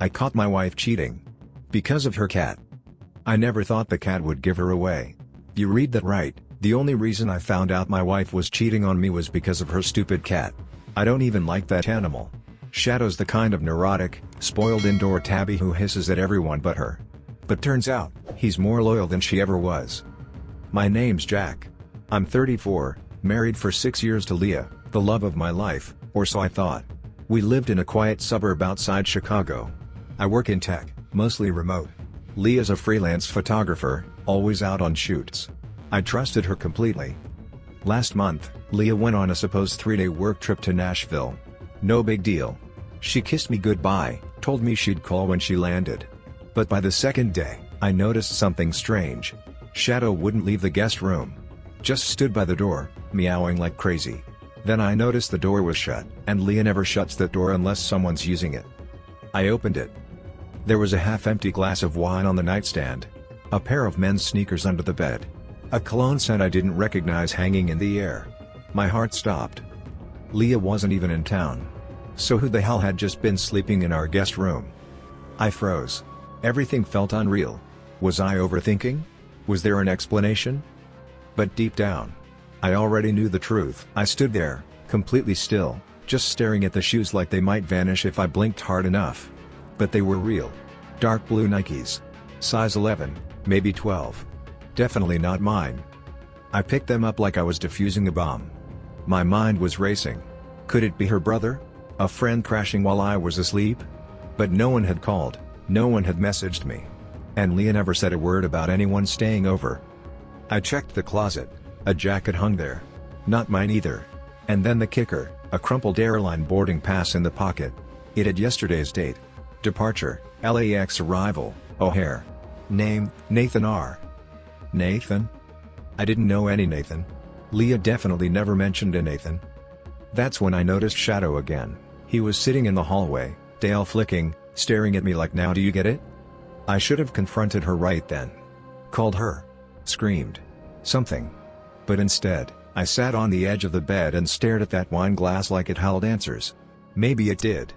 I caught my wife cheating. Because of her cat. I never thought the cat would give her away. You read that right, the only reason I found out my wife was cheating on me was because of her stupid cat. I don't even like that animal. Shadow's the kind of neurotic, spoiled indoor tabby who hisses at everyone but her. But turns out, he's more loyal than she ever was. My name's Jack. I'm 34, married for 6 years to Leah, the love of my life, or so I thought. We lived in a quiet suburb outside Chicago. I work in tech, mostly remote. Leah's a freelance photographer, always out on shoots. I trusted her completely. Last month, Leah went on a supposed 3-day work trip to Nashville. No big deal. She kissed me goodbye, told me she'd call when she landed. But by the second day, I noticed something strange. Shadow wouldn't leave the guest room. Just stood by the door, meowing like crazy. Then I noticed the door was shut, and Leah never shuts that door unless someone's using it. I opened it. There was a half-empty glass of wine on the nightstand. A pair of men's sneakers under the bed. A cologne scent I didn't recognize hanging in the air. My heart stopped. Leah wasn't even in town. So who the hell had just been sleeping in our guest room? I froze. Everything felt unreal. Was I overthinking? Was there an explanation? But deep down, I already knew the truth. I stood there, completely still, just staring at the shoes like they might vanish if I blinked hard enough. But they were real. Dark blue Nikes. Size 11, maybe 12. Definitely not mine. I picked them up like I was defusing a bomb. My mind was racing. Could it be her brother? A friend crashing while I was asleep? But no one had called, no one had messaged me. And Leah never said a word about anyone staying over. I checked the closet. A jacket hung there. Not mine either. And then the kicker, a crumpled airline boarding pass in the pocket. It had yesterday's date. Departure, LAX arrival, O'Hare. Name, Nathan R. Nathan? I didn't know any Nathan. Leah definitely never mentioned a Nathan. That's when I noticed Shadow again. He was sitting in the hallway, tail flicking, staring at me like, now do you get it? I should have confronted her right then. Called her. Screamed. Something. But instead, I sat on the edge of the bed and stared at that wine glass like it held answers. Maybe it did.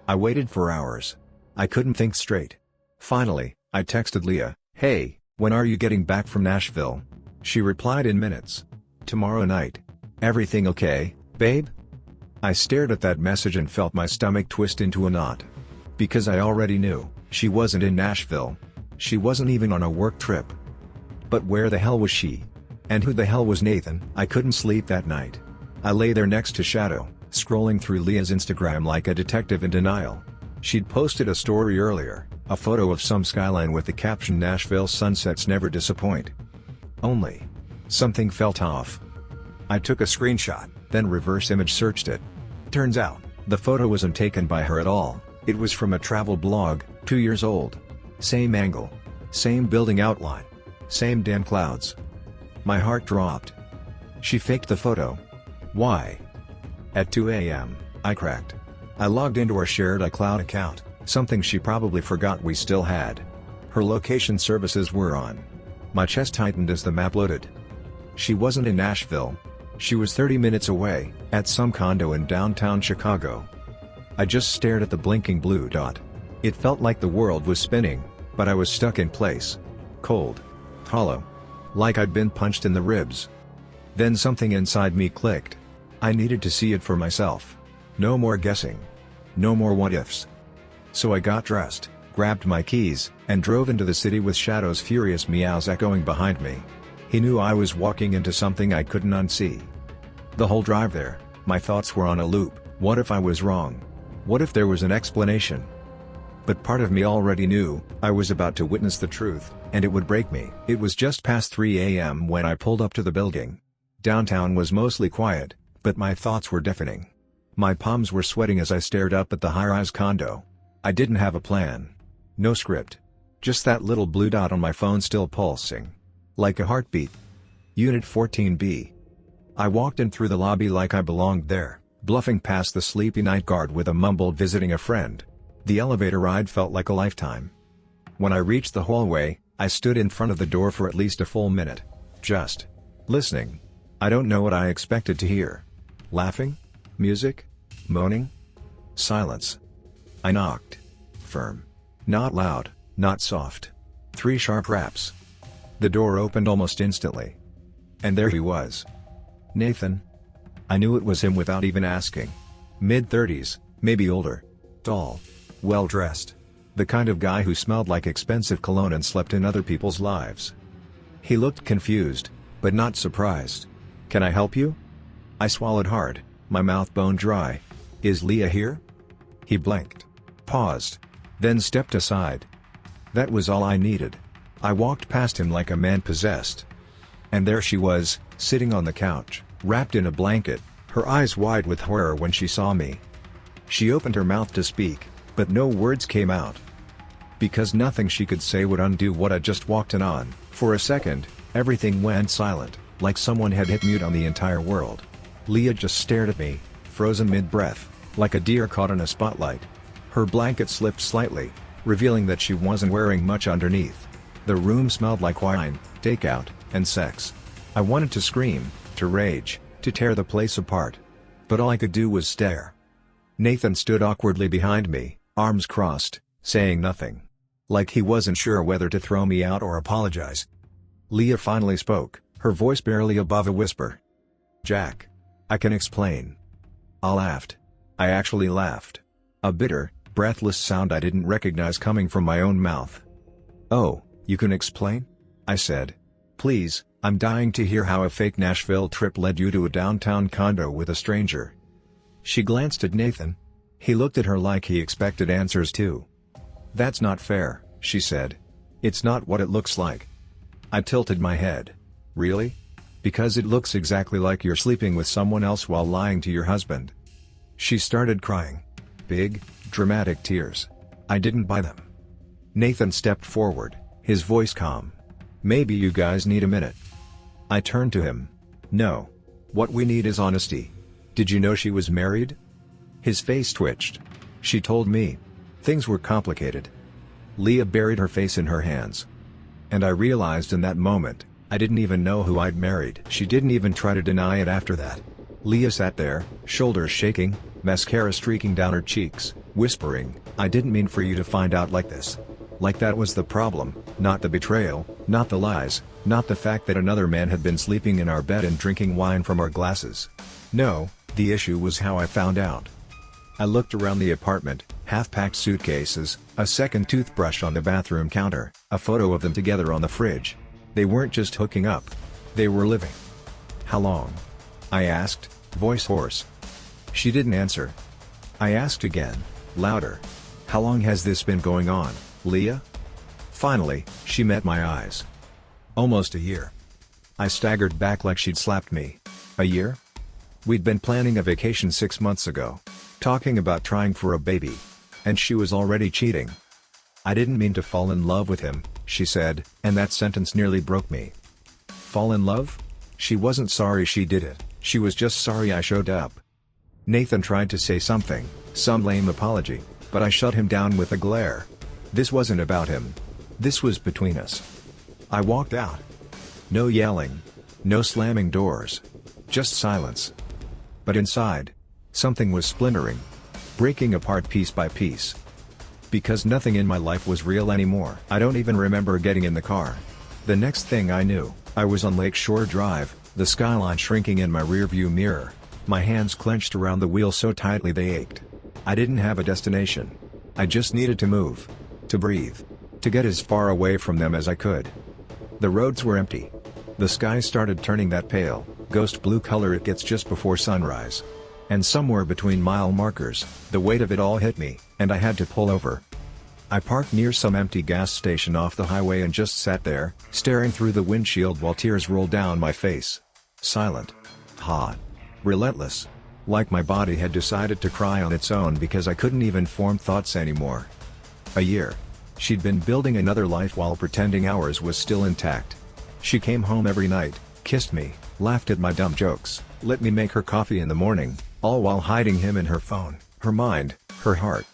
I waited for hours. I couldn't think straight. Finally, I texted Leah, "Hey, when are you getting back from Nashville?" She replied in minutes. "Tomorrow night. Everything okay, babe?" I stared at that message and felt my stomach twist into a knot. Because I already knew, she wasn't in Nashville. She wasn't even on a work trip. But where the hell was she? And who the hell was Nathan? I couldn't sleep that night. I lay there next to Shadow, scrolling through Leah's Instagram like a detective in denial. She'd posted a story earlier, a photo of some skyline with the caption "Nashville sunsets never disappoint." Only, something felt off. I took a screenshot, then reverse image searched it. Turns out, the photo wasn't taken by her at all. It was from a travel blog, 2 years old. Same angle. Same building outline. Same damn clouds. My heart dropped. She faked the photo. Why? At 2 a.m., I cracked. I logged into our shared iCloud account, something she probably forgot we still had. Her location services were on. My chest tightened as the map loaded. She wasn't in Nashville. She was 30 minutes away, at some condo in downtown Chicago. I just stared at the blinking blue dot. It felt like the world was spinning, but I was stuck in place. Cold. Hollow. Like I'd been punched in the ribs. Then something inside me clicked. I needed to see it for myself. No more guessing. No more what-ifs. So I got dressed, grabbed my keys, and drove into the city with Shadow's furious meows echoing behind me. He knew I was walking into something I couldn't unsee. The whole drive there, my thoughts were on a loop. What if I was wrong? What if there was an explanation? But part of me already knew, I was about to witness the truth, and it would break me. It was just past 3 a.m. when I pulled up to the building. Downtown was mostly quiet, but my thoughts were deafening. My palms were sweating as I stared up at the high-rise condo. I didn't have a plan. No script. Just that little blue dot on my phone still pulsing. Like a heartbeat. Unit 14B. I walked in through the lobby like I belonged there, bluffing past the sleepy night guard with a mumbled "visiting a friend." The elevator ride felt like a lifetime. When I reached the hallway, I stood in front of the door for at least a full minute. Just listening. I don't know what I expected to hear. Laughing? Music? Moaning? Silence. I knocked. Firm. Not loud, not soft. 3 sharp raps. The door opened almost instantly. And there he was. Nathan. I knew it was him without even asking. Mid-30s, maybe older. Tall. Well-dressed. The kind of guy who smelled like expensive cologne and slept in other people's lives. He looked confused, but not surprised. "Can I help you?" I swallowed hard, my mouth bone dry. "Is Leah here?" He blinked. Paused. Then stepped aside. That was all I needed. I walked past him like a man possessed. And there she was, sitting on the couch, wrapped in a blanket, her eyes wide with horror when she saw me. She opened her mouth to speak, but no words came out. Because nothing she could say would undo what I just walked in on. For a second, everything went silent, like someone had hit mute on the entire world. Leah just stared at me, frozen mid-breath, like a deer caught in a spotlight. Her blanket slipped slightly, revealing that she wasn't wearing much underneath. The room smelled like wine, takeout, and sex. I wanted to scream, to rage, to tear the place apart. But all I could do was stare. Nathan stood awkwardly behind me, arms crossed, saying nothing. Like he wasn't sure whether to throw me out or apologize. Leah finally spoke, her voice barely above a whisper. "Jack. I can explain." I laughed. I actually laughed. A bitter, breathless sound I didn't recognize coming from my own mouth. "Oh, you can explain?" I said. "Please, I'm dying to hear how a fake Nashville trip led you to a downtown condo with a stranger." She glanced at Nathan. He looked at her like he expected answers too. "That's not fair," she said. "It's not what it looks like." I tilted my head. "Really? Because it looks exactly like you're sleeping with someone else while lying to your husband." She started crying. Big, dramatic tears. I didn't buy them. Nathan stepped forward, his voice calm. "Maybe you guys need a minute." I turned to him. "No. What we need is honesty. Did you know she was married?" His face twitched. "She told me. Things were complicated." Leah buried her face in her hands. And I realized in that moment, I didn't even know who I'd married. She didn't even try to deny it after that. Leah sat there, shoulders shaking, mascara streaking down her cheeks, whispering, "I didn't mean for you to find out like this." Like that was the problem, not the betrayal, not the lies, not the fact that another man had been sleeping in our bed and drinking wine from our glasses. No, the issue was how I found out. I looked around the apartment, half-packed suitcases, a second toothbrush on the bathroom counter, a photo of them together on the fridge. They weren't just hooking up. They were living. "How long?" I asked, voice hoarse. She didn't answer. I asked again, louder. "How long has this been going on, Leah?" Finally, she met my eyes. "Almost a year." I staggered back like she'd slapped me. "A year?" We'd been planning a vacation 6 months ago. Talking about trying for a baby. And she was already cheating. "I didn't mean to fall in love with him," she said, and that sentence nearly broke me. Fall in love? She wasn't sorry she did it, she was just sorry I showed up. Nathan tried to say something, some lame apology, but I shut him down with a glare. This wasn't about him. This was between us. I walked out. No yelling. No slamming doors. Just silence. But inside, something was splintering. Breaking apart piece by piece. Because nothing in my life was real anymore. I don't even remember getting in the car. The next thing I knew, I was on Lakeshore Drive, the skyline shrinking in my rearview mirror. My hands clenched around the wheel so tightly they ached. I didn't have a destination. I just needed to move. To breathe. To get as far away from them as I could. The roads were empty. The sky started turning that pale, ghost blue color it gets just before sunrise. And somewhere between mile markers, the weight of it all hit me, and I had to pull over. I parked near some empty gas station off the highway and just sat there, staring through the windshield while tears rolled down my face. Silent. Hot. Relentless. Like my body had decided to cry on its own because I couldn't even form thoughts anymore. A year. She'd been building another life while pretending ours was still intact. She came home every night, kissed me, laughed at my dumb jokes, let me make her coffee in the morning, all while hiding him in her phone, her mind, her heart.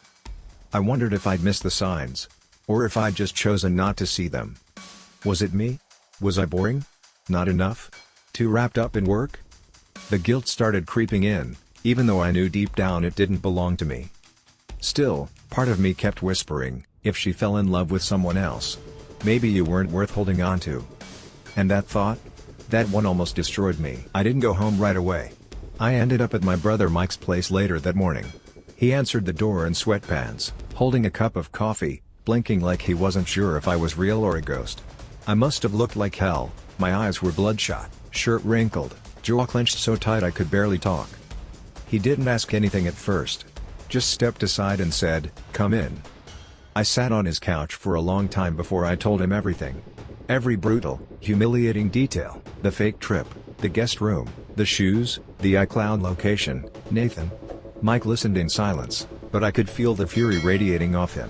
I wondered if I'd missed the signs. Or if I'd just chosen not to see them. Was it me? Was I boring? Not enough? Too wrapped up in work? The guilt started creeping in, even though I knew deep down it didn't belong to me. Still, Part of me kept whispering, if she fell in love with someone else, maybe you weren't worth holding on to. And that thought? That one almost destroyed me. I didn't go home right away. I ended up at my brother Mike's place later that morning. He answered the door in sweatpants, holding a cup of coffee, blinking like he wasn't sure if I was real or a ghost. I must have looked like hell. My eyes were bloodshot, shirt wrinkled, jaw clenched so tight I could barely talk. He didn't ask anything at first. Just stepped aside and said, "Come in." I sat on his couch for a long time before I told him everything. Every brutal, humiliating detail, the fake trip, the guest room, the shoes, the iCloud location. "Nathan." Mike listened in silence, but I could feel the fury radiating off him.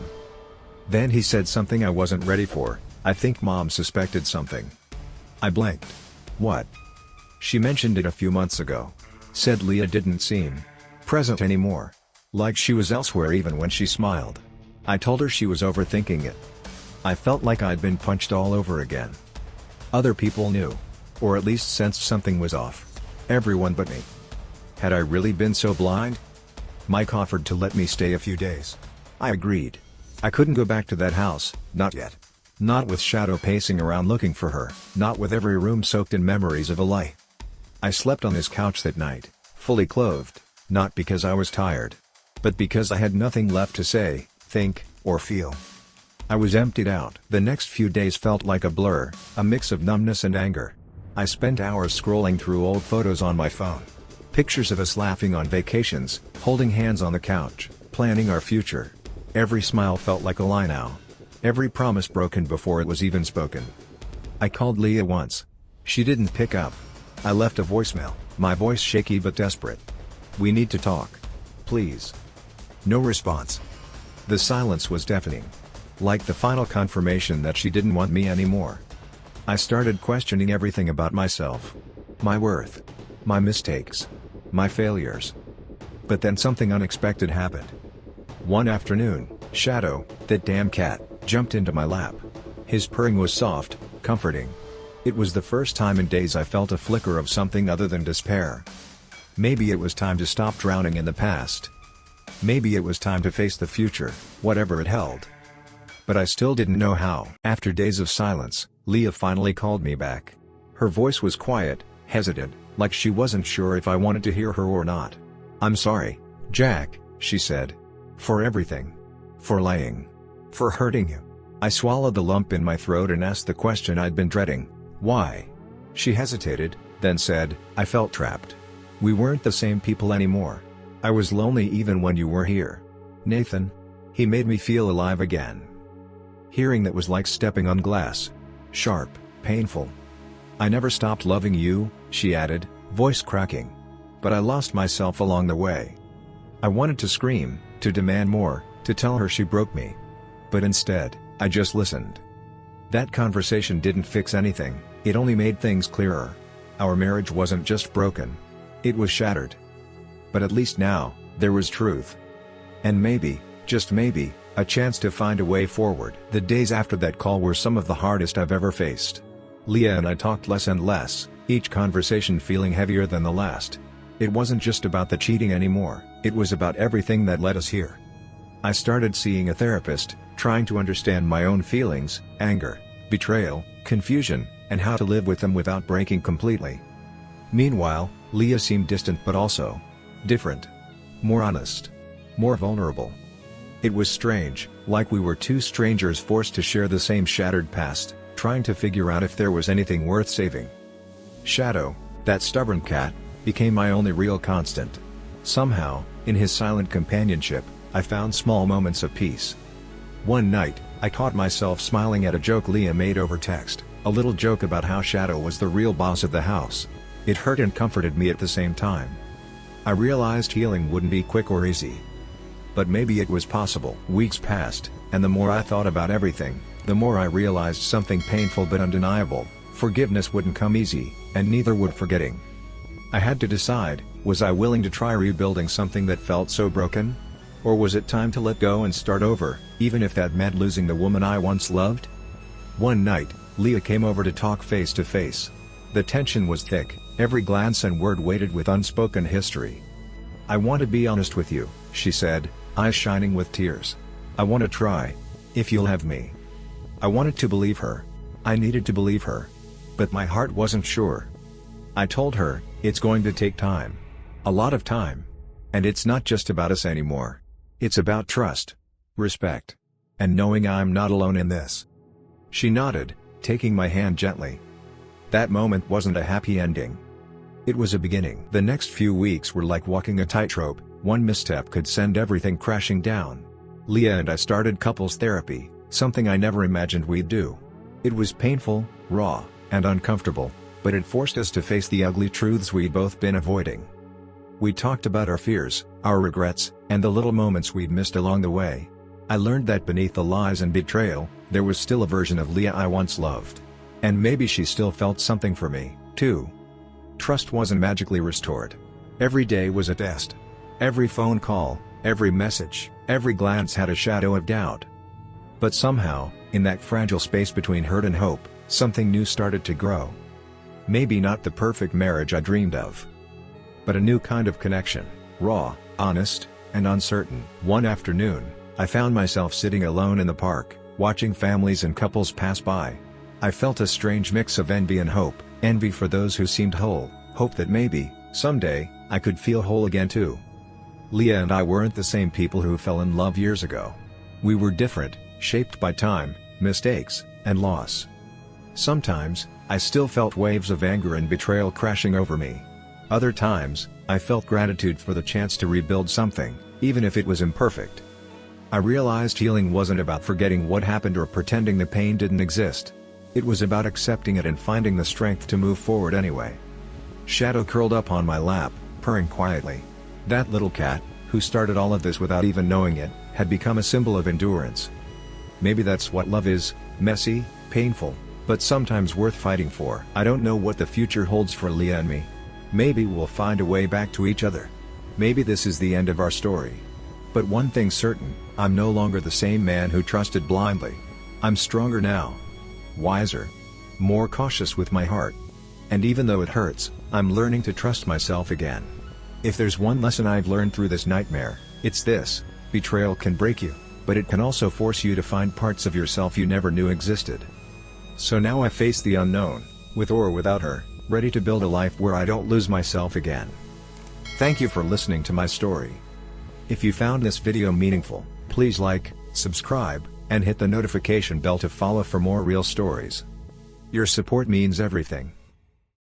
Then he said something I wasn't ready for. "I think Mom suspected something." I blinked. "What?" "She mentioned it a few months ago. Said Leah didn't seem present anymore. Like she was elsewhere even when she smiled. I told her she was overthinking it." I felt like I'd been punched all over again. Other people knew. Or at least sensed something was off. Everyone but me. Had I really been so blind? Mike offered to let me stay a few days. I agreed. I couldn't go back to that house, not yet. Not with Shadow pacing around looking for her, not with every room soaked in memories of a lie. I slept on his couch that night, fully clothed, not because I was tired, but because I had nothing left to say, think, or feel. I was emptied out. The next few days felt like a blur, a mix of numbness and anger. I spent hours scrolling through old photos on my phone. Pictures of us laughing on vacations, holding hands on the couch, planning our future. Every smile felt like a lie now. Every promise broken before it was even spoken. I called Leah once. She didn't pick up. I left a voicemail, my voice shaky but desperate. "We need to talk. Please." No response. The silence was deafening. Like the final confirmation that she didn't want me anymore. I started questioning everything about myself. My worth. My mistakes. My failures. But then something unexpected happened. One afternoon, Shadow, that damn cat, jumped into my lap. His purring was soft, comforting. It was the first time in days I felt a flicker of something other than despair. Maybe it was time to stop drowning in the past. Maybe it was time to face the future, whatever it held. But I still didn't know how. After days of silence, Leah finally called me back. Her voice was quiet, hesitant, like she wasn't sure if I wanted to hear her or not. "I'm sorry, Jack," she said. "For everything. For lying. For hurting you." I swallowed the lump in my throat and asked the question I'd been dreading. "Why?" She hesitated, then said, "I felt trapped. We weren't the same people anymore. I was lonely even when you were here. Nathan." He made me feel alive again. Hearing that was like stepping on glass. Sharp, painful. "I never stopped loving you," she added, voice cracking. But I lost myself along the way. I wanted to scream, to demand more, to tell her she broke me. But instead, I just listened. That conversation didn't fix anything, it only made things clearer. Our marriage wasn't just broken. It was shattered. But at least now, there was truth. And maybe, just maybe, a chance to find a way forward. The days after that call were some of the hardest I've ever faced. Leah and I talked less and less, each conversation feeling heavier than the last. It wasn't just about the cheating anymore, it was about everything that led us here. I started seeing a therapist, trying to understand my own feelings, anger, betrayal, confusion, and how to live with them without breaking completely. Meanwhile, Leah seemed distant but also different. More honest. More vulnerable. It was strange, like we were two strangers forced to share the same shattered past, trying to figure out if there was anything worth saving. Shadow, that stubborn cat, became my only real constant. Somehow, in his silent companionship, I found small moments of peace. One night, I caught myself smiling at a joke Leah made over text, a little joke about how Shadow was the real boss of the house. It hurt and comforted me at the same time. I realized healing wouldn't be quick or easy. But maybe it was possible. Weeks passed, and the more I thought about everything, the more I realized something painful but undeniable: forgiveness wouldn't come easy, and neither would forgetting. I had to decide, was I willing to try rebuilding something that felt so broken? Or was it time to let go and start over, even if that meant losing the woman I once loved? One night, Leah came over to talk face to face. The tension was thick, every glance and word weighted with unspoken history. "I want to be honest with you," she said, eyes shining with tears. I want to try. If you'll have me. I wanted to believe her. I needed to believe her. But my heart wasn't sure. I told her, it's going to take time. A lot of time. And it's not just about us anymore. It's about trust. Respect. And knowing I'm not alone in this. She nodded, taking my hand gently. That moment wasn't a happy ending. It was a beginning. The next few weeks were like walking a tightrope. One misstep could send everything crashing down. Leah and I started couples therapy, something I never imagined we'd do. It was painful, raw, and uncomfortable, but it forced us to face the ugly truths we'd both been avoiding. We talked about our fears, our regrets, and the little moments we'd missed along the way. I learned that beneath the lies and betrayal, there was still a version of Leah I once loved. And maybe she still felt something for me, too. Trust wasn't magically restored. Every day was a test. Every phone call, every message, every glance had a shadow of doubt. But somehow, in that fragile space between hurt and hope, something new started to grow. Maybe not the perfect marriage I dreamed of. But a new kind of connection, raw, honest, and uncertain. One afternoon, I found myself sitting alone in the park, watching families and couples pass by. I felt a strange mix of envy and hope, envy for those who seemed whole, hope that maybe, someday, I could feel whole again too. Leah and I weren't the same people who fell in love years ago. We were different, shaped by time, mistakes, and loss. Sometimes, I still felt waves of anger and betrayal crashing over me. Other times, I felt gratitude for the chance to rebuild something, even if it was imperfect. I realized healing wasn't about forgetting what happened or pretending the pain didn't exist. It was about accepting it and finding the strength to move forward anyway. Shadow curled up on my lap, purring quietly. That little cat, who started all of this without even knowing it, had become a symbol of endurance. Maybe that's what love is, messy, painful, but sometimes worth fighting for. I don't know what the future holds for Leah and me. Maybe we'll find a way back to each other. Maybe this is the end of our story. But one thing's certain, I'm no longer the same man who trusted blindly. I'm stronger now. Wiser. More cautious with my heart. And even though it hurts, I'm learning to trust myself again. If there's one lesson I've learned through this nightmare, it's this: betrayal can break you, but it can also force you to find parts of yourself you never knew existed. So now I face the unknown, with or without her, ready to build a life where I don't lose myself again. Thank you for listening to my story. If you found this video meaningful, please like, subscribe, and hit the notification bell to follow for more real stories. Your support means everything.